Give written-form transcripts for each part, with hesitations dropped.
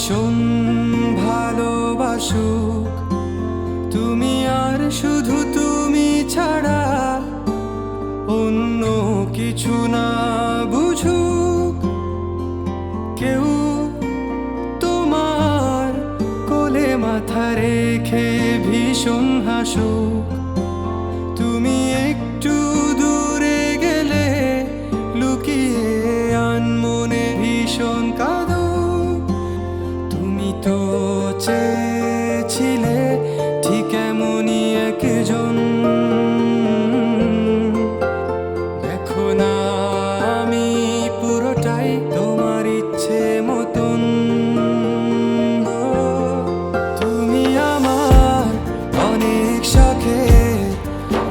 ভীষণ ভালোবাসুক তুমি, আর শুধু তুমি ছাড়া অন্য কিছু না বুঝুক কেউ, তোমার কোলে মাথা রেখে ভীষণ হাসুক। তুমি একটু দূরে গেলে লুকিয়ে আনমনে ভীষণ কাঁদুক। তুমি তো চেয়েছিলে ঠিক এমনই একজন, দেখো না আমি পুরোটাই তোমার ইচ্ছে মতন। তুমি আমার অনেক শখে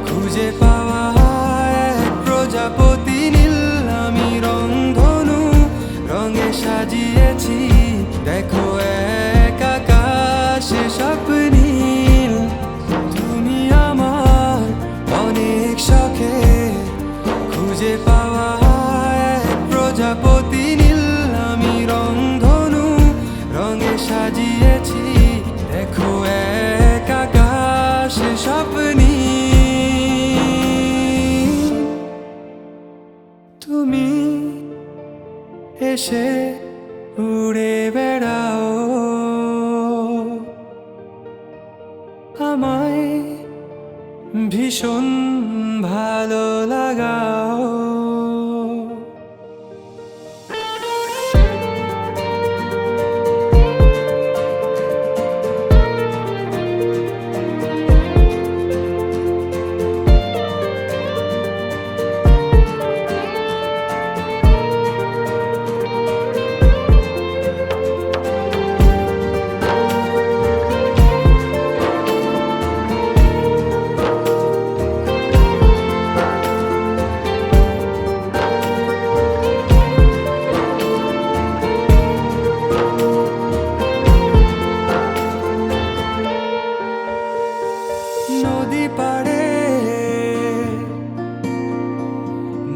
খুঁজে পাওয়া এক প্রজাপতি নীল, আমি রংধনু রঙে সাজিয়েছি, দেখো এক আকাশে স্বপ্নীল। তুমি আমার অনেক শখে খুঁজে পাওয়া এক প্রজাপতি নীল, আমি রংধনু রঙে সাজিয়েছি, দেখো এক আকাশে স্বপ্নীল। তুমি এসে উড়ে বেড়াও, আমায় ভীষণ ভালো লাগাও। নদী পাড়ে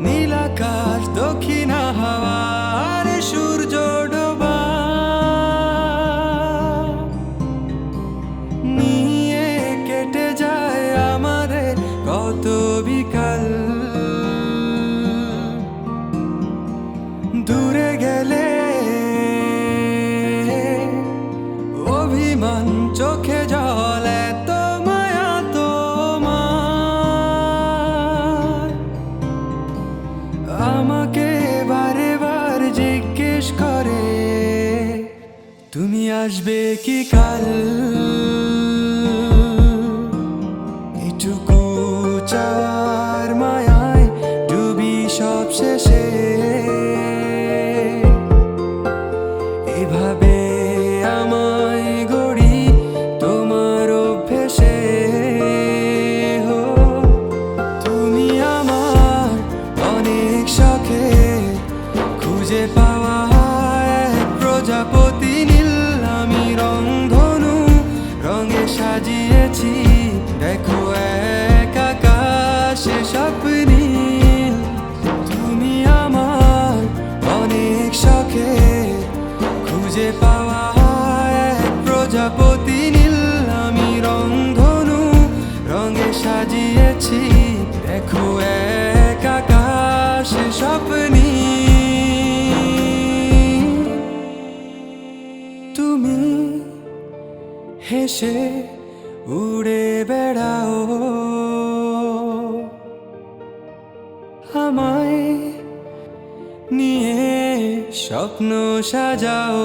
নীল আকাশ, দক্ষিণ হাওয়ার সূর্য ডোবা নিয়ে কেটে যায় আমাদের কত বিকাল। দূরে গেলে অভিমান, চোখে জল, এত মায়া তোমার। আমাকে বারে বার জিজ্ঞেস করে তুমি আসবে কি কাল, এটুকু চাওয়ার মায়ায় ডুবি সব শেষে। এভাবে আমায় গড়ি তোমার অভ্যেসে। তুমি আমার অনেক শখে খুঁজে পাওয়া এক প্রজাপতি নীল, আমি রংধনু রঙে সাজিয়েছি, দেখো এক আকাশে স্বপ্নীল। তুমি আমার অনেক শখে খুঁজে পাওয়া এক প্রজাপতি নীল, আমি রংধনু রঙে সাজিয়েছি, দেখো এক আকাশে স্বপ্নীল। তুমি হেসে উড়ে বেড়াও, আমায় নিয়ে স্বপ্ন সাজাও।